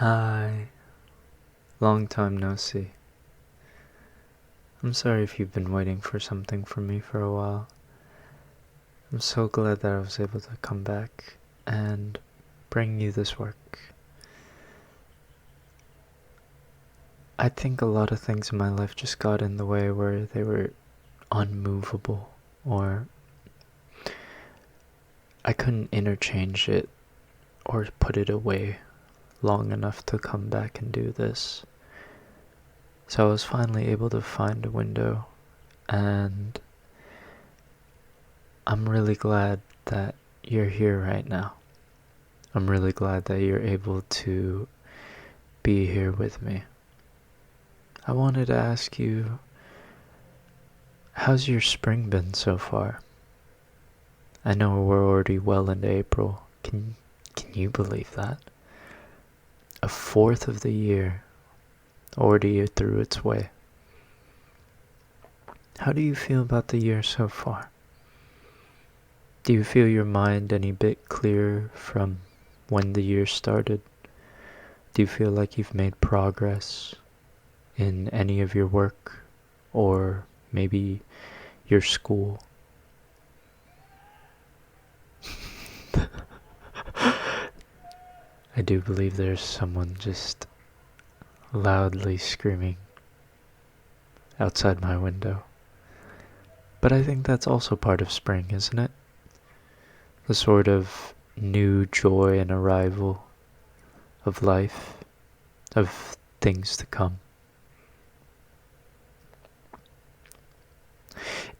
Hi, long time no see. I'm sorry if you've been waiting for something from me for a while. I'm so glad that I was able to come back and bring you this work. I think a lot of things in my life just got in the way where they were unmovable, or I couldn't interchange it or put it away long enough to come back and do this. So I was finally able to find a window, and I'm really glad that you're here right now. I'm really glad that you're able to be here with me. I wanted to ask you, how's your spring been so far? I know we're already well into April. Can you believe that? A fourth of the year already through its way. How do you feel about the year so far? Do you feel your mind any bit clearer from when the year started? Do you feel like you've made progress in any of your work, or maybe your school? I do believe there's someone just loudly screaming outside my window. But I think that's also part of spring, isn't it? The sort of new joy and arrival of life, of things to come.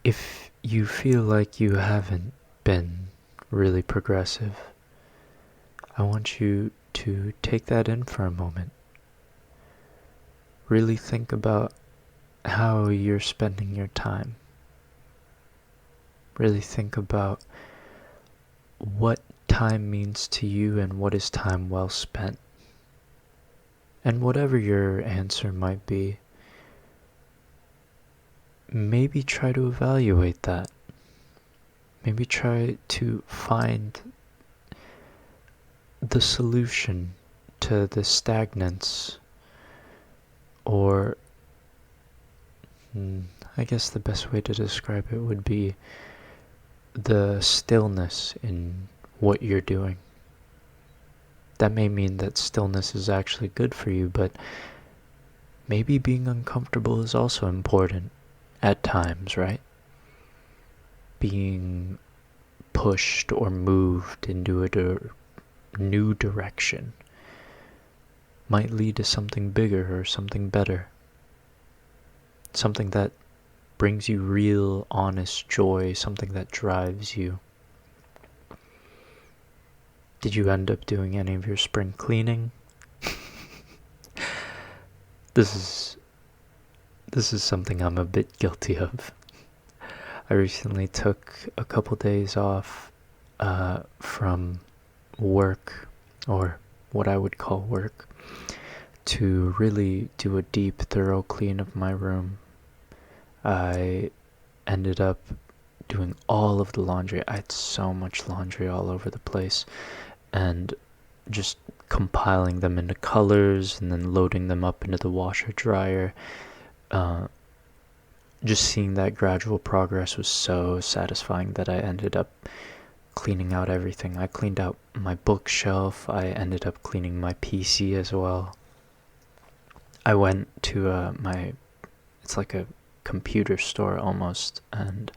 If you feel like you haven't been really progressive, I want you to take that in for a moment. Really think about how you're spending your time. Really think about what time means to you and what is time well spent. And whatever your answer might be, maybe try to evaluate that. Maybe try to find the solution to the stagnance, or I guess the best way to describe it would be the stillness in what you're doing. That may mean that stillness is actually good for you, but maybe being uncomfortable is also important at times, right? Being pushed or moved into a new direction might lead to something bigger or something better. Something that brings you real, honest joy, something that drives you. Did you end up doing any of your spring cleaning? This is something I'm a bit guilty of. I recently took a couple days off from work, or what I would call work, to really do a deep, thorough clean of my room. I ended up doing all of the laundry. I had so much laundry all over the place, and just compiling them into colors and then loading them up into the washer dryer. Just seeing that gradual progress was so satisfying that I ended up cleaning out everything. I cleaned out my bookshelf. I ended up cleaning my PC as well. I went to it's like a computer store almost, and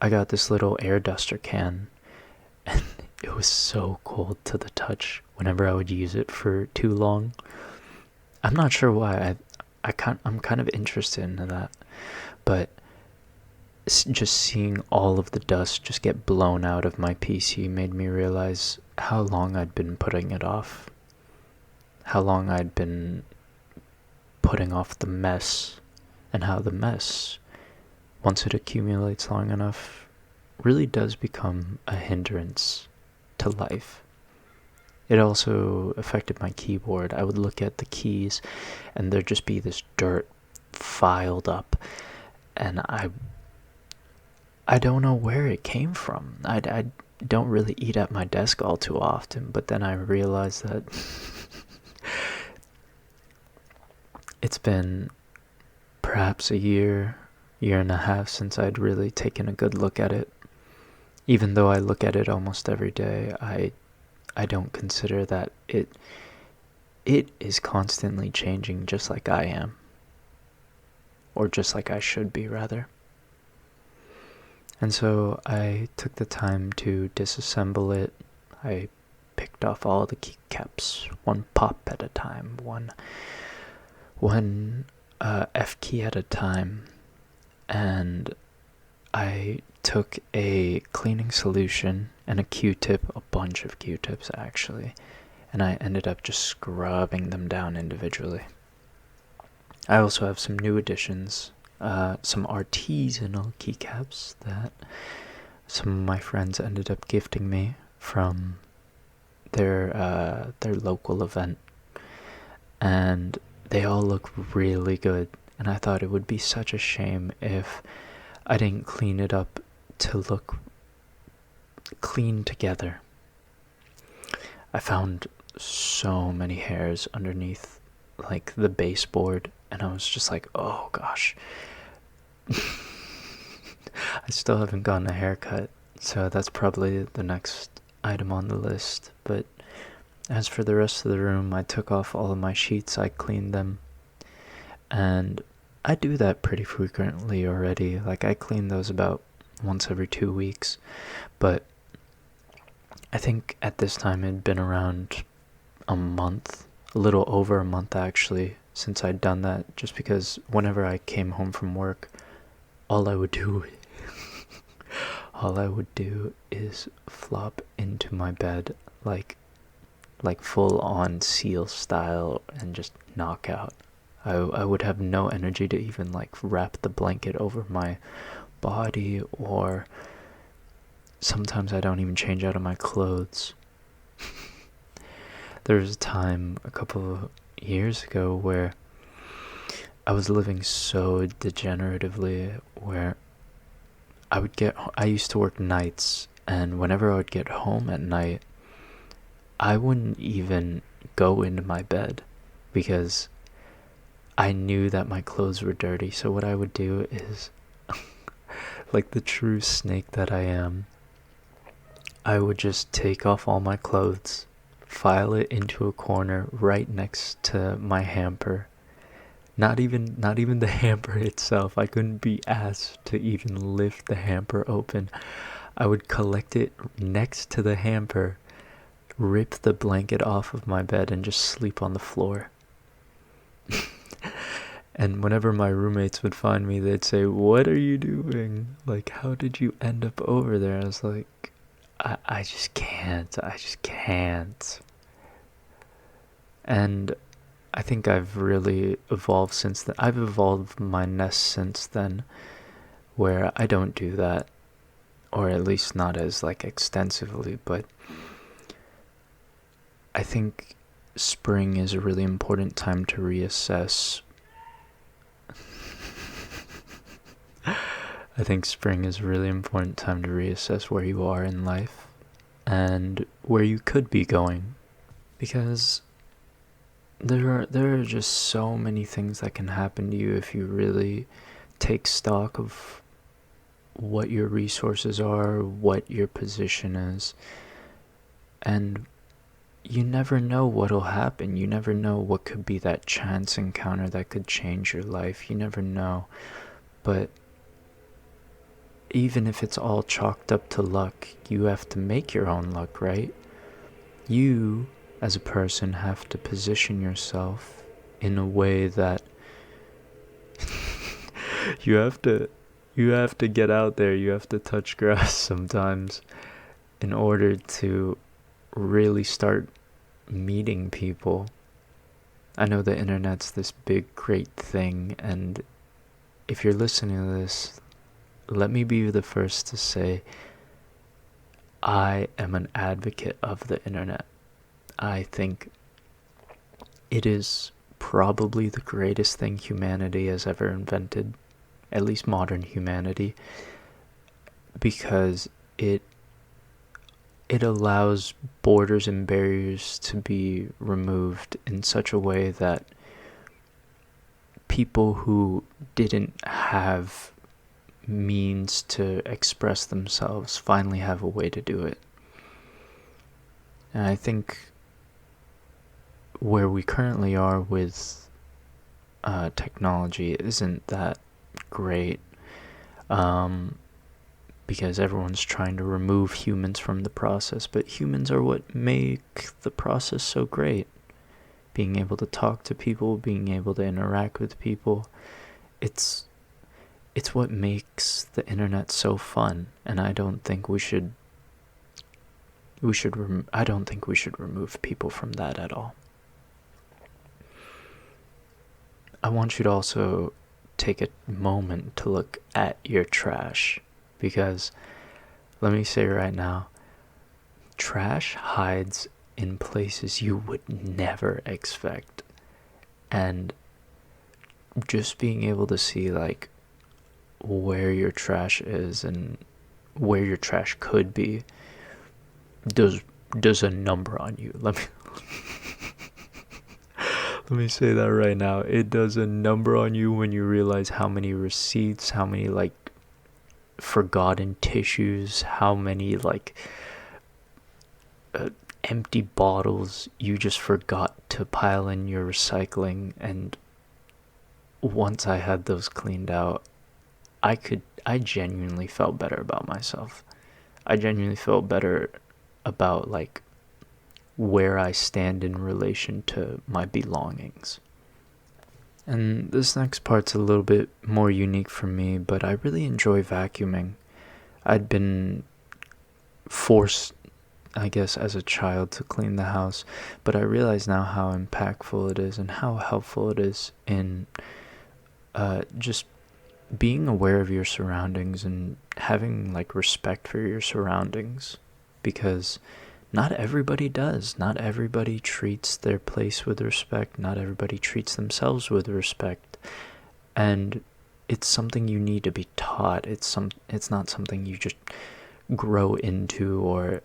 I got this little air duster can, and it was so cold to the touch whenever I would use it for too long. I'm not sure why. I'm kind of interested in that, but just seeing all of the dust just get blown out of my PC made me realize how long I'd been putting it off. How long I'd been putting off the mess, and how the mess, once it accumulates long enough, really does become a hindrance to life. It also affected my keyboard. I would look at the keys and there'd just be this dirt filed up, and I don't know where it came from. I don't really eat at my desk all too often, but then I realized that It's been perhaps a year and a half since I'd really taken a good look at it. Even though I look at it almost every day, I don't consider that it is constantly changing just like I am. Or just like I should be, rather. And so I took the time to disassemble it. I picked off all the keycaps, one pop at a time, one F key at a time, and I took a cleaning solution and a Q-tip, a bunch of Q-tips actually, and I ended up just scrubbing them down individually. I also have some new additions, some artisanal keycaps that some of my friends ended up gifting me from their local event, and they all look really good, and I thought it would be such a shame if I didn't clean it up to look clean together. I found so many hairs underneath like the baseboard, and I was just like, oh gosh. I still haven't gotten a haircut, so that's probably the next item on the list. But as for the rest of the room, I took off all of my sheets, I cleaned them, and I do that pretty frequently already. Like, I clean those about once every 2 weeks, but I think at this time it had been around a month, a little over a month actually, since I'd done that, just because whenever I came home from work, all I would do is flop into my bed like full on seal style and just knock out. I would have no energy to even like wrap the blanket over my body, or sometimes I don't even change out of my clothes. There was a time a couple of years ago where I was living so degeneratively, where I used to work nights, and whenever I would get home at night, I wouldn't even go into my bed because I knew that my clothes were dirty. So what I would do is, like the true snake that I am, I would just take off all my clothes, file it into a corner right next to my hamper. Not even the hamper itself. I couldn't be asked to even lift the hamper open. I would collect it next to the hamper, rip the blanket off of my bed, and just sleep on the floor. And whenever my roommates would find me, they'd say, "What are you doing? Like, how did you end up over there?" I was like, I just can't. And I think I've really evolved since then. I've evolved my nest since then, where I don't do that, or at least not as like extensively. But I think spring is a really important time to reassess. I think spring is a really important time to reassess where you are in life and where you could be going, because there are just so many things that can happen to you if you really take stock of what your resources are, what your position is, and you never know what'll happen. You never know what could be that chance encounter that could change your life. You never know. But even if it's all chalked up to luck, you have to make your own luck, right? You, as a person, have to position yourself in a way that you have to get out there, you have to touch grass sometimes in order to really start meeting people. I know the internet's this big, great thing, and if you're listening to this, let me be the first to say I am an advocate of the internet. I think it is probably the greatest thing humanity has ever invented, at least modern humanity, because it allows borders and barriers to be removed in such a way that people who didn't have means to express themselves finally have a way to do it. And I think where we currently are with technology isn't that great, because everyone's trying to remove humans from the process, but humans are what make the process so great. Being able to talk to people, being able to interact with people, it's what makes the internet so fun, and I don't think we should remove people from that at all. I want you to also take a moment to look at your trash, because let me say right now, trash hides in places you would never expect. And just being able to see like where your trash is and where your trash could be does a number on you. Let me say that right now. It does a number on you when you realize how many receipts, how many like forgotten tissues, how many like empty bottles you just forgot to pile in your recycling. And once I had those cleaned out, I genuinely felt better about myself. I genuinely felt better about like where I stand in relation to my belongings. And this next part's a little bit more unique for me, but I really enjoy vacuuming. I'd been forced, I guess, as a child to clean the house, but I realize now how impactful it is and how helpful it is in just being aware of your surroundings and having like respect for your surroundings, because not everybody does. Not everybody treats their place with respect. Not everybody treats themselves with respect. And it's something you need to be taught. It's not something you just grow into or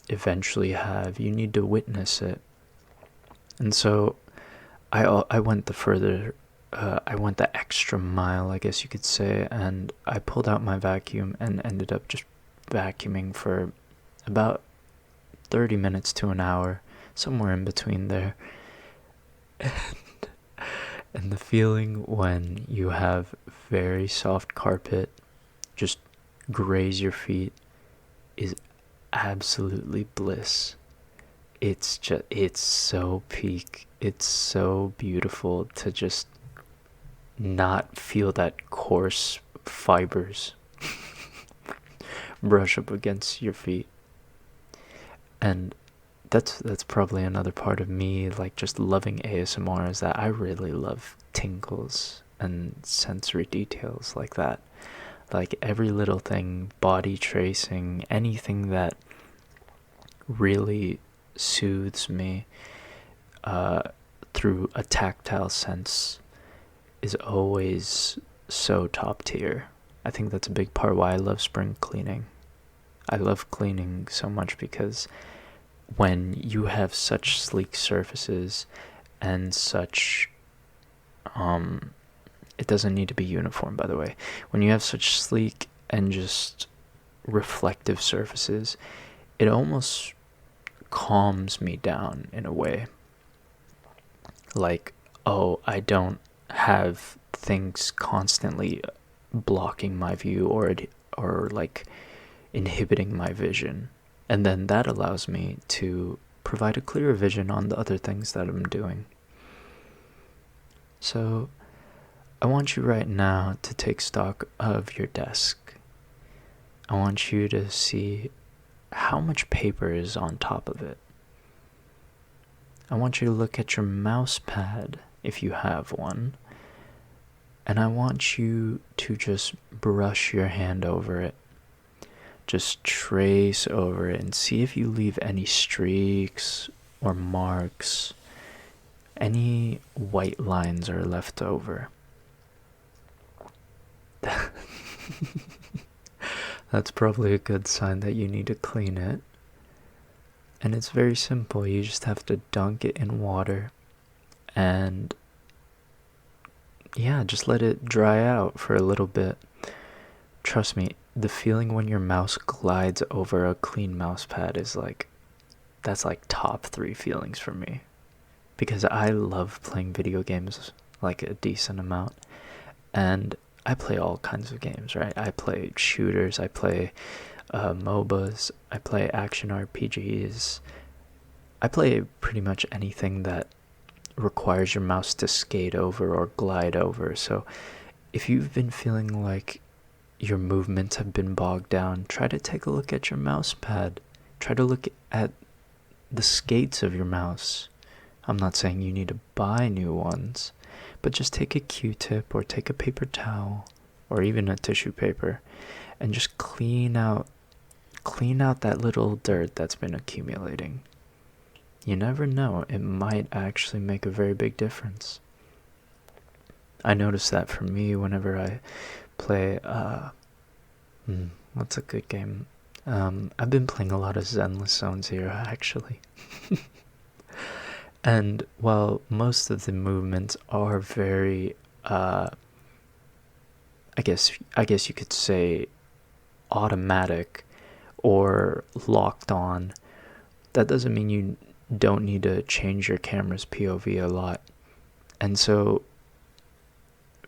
eventually have. You need to witness it. And so I went I went the extra mile, I guess you could say, and I pulled out my vacuum and ended up just vacuuming for about 30 minutes to an hour, somewhere in between there. And the feeling when you have very soft carpet just graze your feet is absolutely bliss. It's so peak. It's so beautiful to just not feel that coarse fibers brush up against your feet. And that's probably another part of me, like just loving ASMR, is that I really love tingles and sensory details like that. Like every little thing, body tracing, anything that really soothes me through a tactile sense is always so top tier. I think that's a big part why I love spring cleaning. I love cleaning so much because when you have such sleek surfaces and such it doesn't need to be uniform, by the way. When you have such sleek and just reflective surfaces, it almost calms me down in a way. Like, oh, I don't have things constantly blocking my view or like inhibiting my vision. And then that allows me to provide a clearer vision on the other things that I'm doing. So I want you right now to take stock of your desk. I want you to see how much paper is on top of it. I want you to look at your mouse pad if you have one. And I want you to just brush your hand over it. Just trace over it and see if you leave any streaks or marks. Any white lines are left over. That's probably a good sign that you need to clean it. And it's very simple. You just have to dunk it in water and yeah, just let it dry out for a little bit. Trust me, the feeling when your mouse glides over a clean mouse pad is like, that's like top 3 feelings for me. Because I love playing video games like a decent amount. And I play all kinds of games, right? I play shooters, I play MOBAs, I play action RPGs. I play pretty much anything that requires your mouse to skate over or glide over. So if you've been feeling like your movements have been bogged down, try to take a look at your mouse pad. Try to look at the skates of your mouse. I'm not saying you need to buy new ones, but just take a Q-tip or take a paper towel or even a tissue paper and just clean out that little dirt that's been accumulating. You never know, it might actually make a very big difference. I notice that for me whenever I play what's a good game? I've been playing a lot of Zenless Zone Zero actually. And while most of the movements are very I guess you could say automatic or locked on, that doesn't mean you don't need to change your camera's POV a lot. And so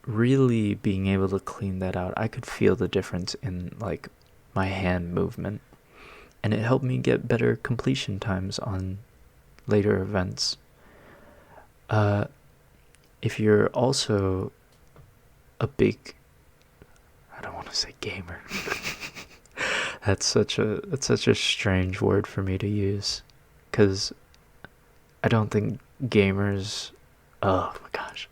really being able to clean that out, I could feel the difference in like my hand movement, and it helped me get better completion times on later events. If you're also a big, I don't want to say gamer. That's such a strange word for me to use, because I don't think gamers, oh my gosh,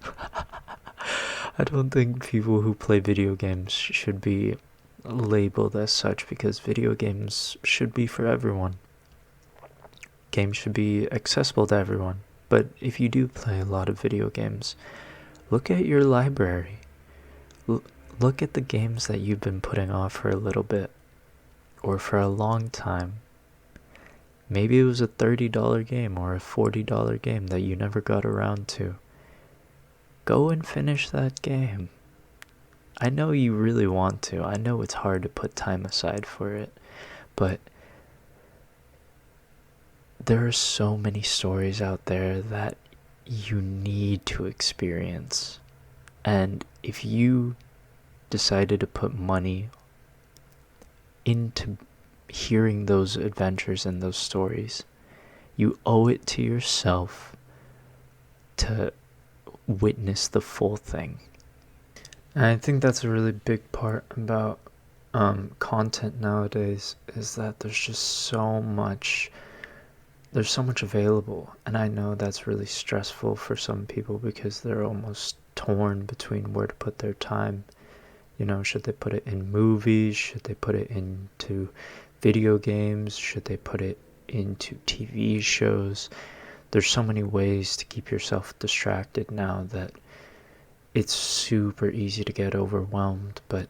I don't think people who play video games should be labeled as such, because video games should be for everyone. Games should be accessible to everyone. But if you do play a lot of video games, look at your library. Look at the games that you've been putting off for a little bit, or for a long time. Maybe it was a $30 game or a $40 game that you never got around to. Go and finish that game. I know you really want to. I know it's hard to put time aside for it, but there are so many stories out there that you need to experience. And if you decided to put money into hearing those adventures and those stories, you owe it to yourself to witness the full thing. And I think that's a really big part about content nowadays, is that there's so much available. And I know that's really stressful for some people, because they're almost torn between where to put their time. You know, should they put it in movies? Should they put it into video games? Should they put it into TV shows? There's so many ways to keep yourself distracted now that it's super easy to get overwhelmed. But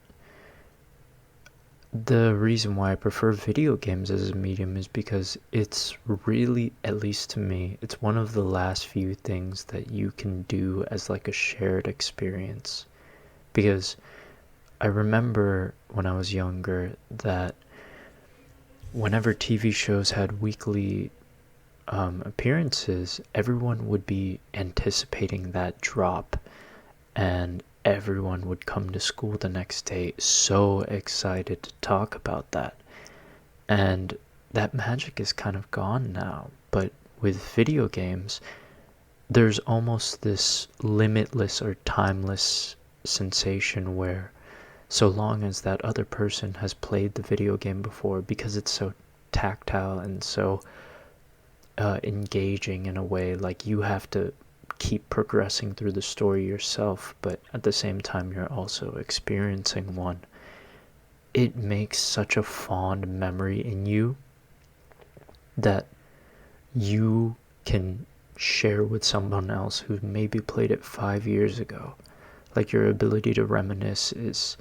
the reason why I prefer video games as a medium is because it's really, at least to me, it's one of the last few things that you can do as like a shared experience. Because I remember when I was younger that whenever TV shows had weekly appearances, everyone would be anticipating that drop, and everyone would come to school the next day so excited to talk about that. And that magic is kind of gone now. But with video games, there's almost this limitless or timeless sensation where, so long as that other person has played the video game before, because it's so tactile and so engaging in a way, like you have to keep progressing through the story yourself, but at the same time you're also experiencing one. It makes such a fond memory in you that you can share with someone else who maybe played it 5 years ago. Like, your ability to reminisce is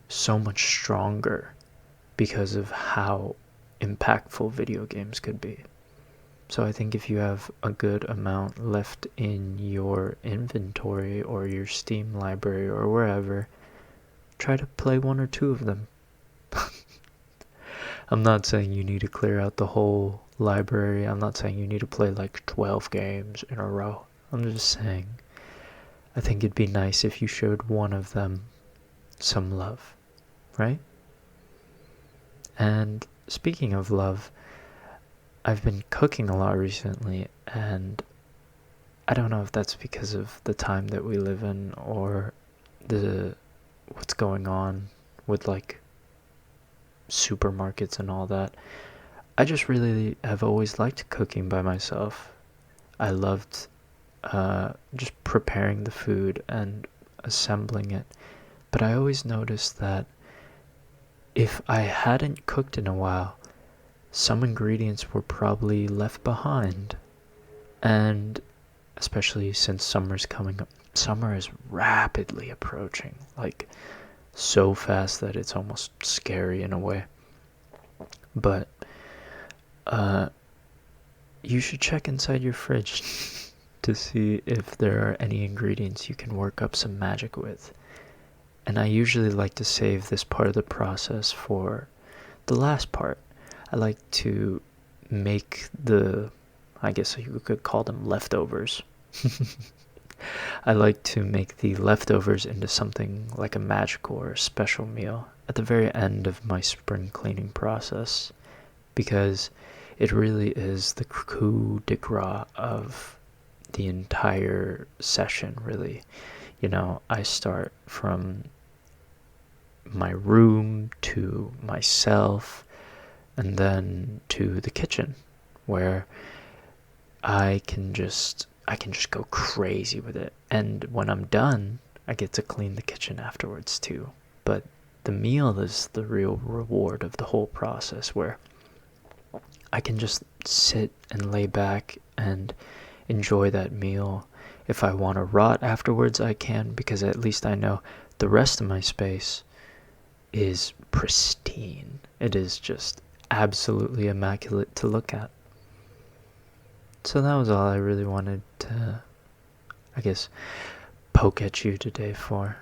so much stronger because of how impactful video games could be. So I think if you have a good amount left in your inventory or your Steam library or wherever, try to play one or two of them. I'm not saying you need to clear out the whole library. I'm not saying you need to play like 12 games in a row. I'm just saying, I think it'd be nice if you showed one of them some love, right? And speaking of love, I've been cooking a lot recently, and I don't know if that's because of the time that we live in or what's going on with like supermarkets and all that. I just really have always liked cooking by myself. I loved just preparing the food and assembling it. But I always noticed that if I hadn't cooked in a while, some ingredients were probably left behind. And especially since summer's coming up, summer is rapidly approaching, like so fast that it's almost scary in a way. But you should check inside your fridge to see if there are any ingredients you can work up some magic with. And I usually like to save this part of the process for the last part. I like to make I guess you could call them leftovers. I like to make the leftovers into something like a magical or a special meal at the very end of my spring cleaning process, because it really is the coup de grace of the entire session, really. I start from my room to myself and then to the kitchen, where I can just go crazy with it. And when I'm done, I get to clean the kitchen afterwards too. But the meal is the real reward of the whole process, where I can just sit and lay back and enjoy that meal. If I want to rot afterwards, I can, because at least I know the rest of my space is pristine. It is just absolutely immaculate to look at. So that was all I really wanted to, I guess, poke at you today for.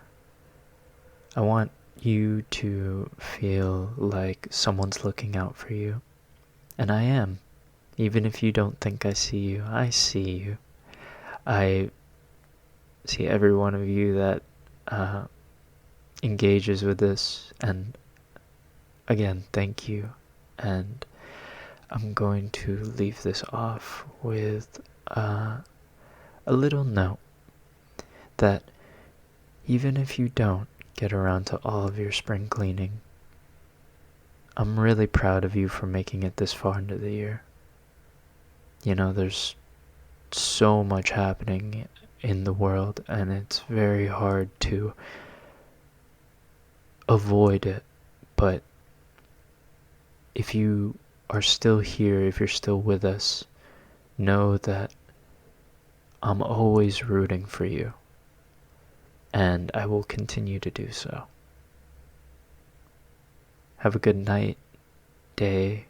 I want you to feel like someone's looking out for you. And I am. Even if you don't think I see you, I see you. I see every one of you that engages with this. And again, thank you. And I'm going to leave this off with a little note that even if you don't get around to all of your spring cleaning, I'm really proud of you for making it this far into the year. There's so much happening in the world, and it's very hard to avoid it. But if you are still here, if you're still with us, know that I'm always rooting for you, and I will continue to do so. Have a good night, day,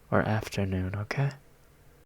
or afternoon, okay?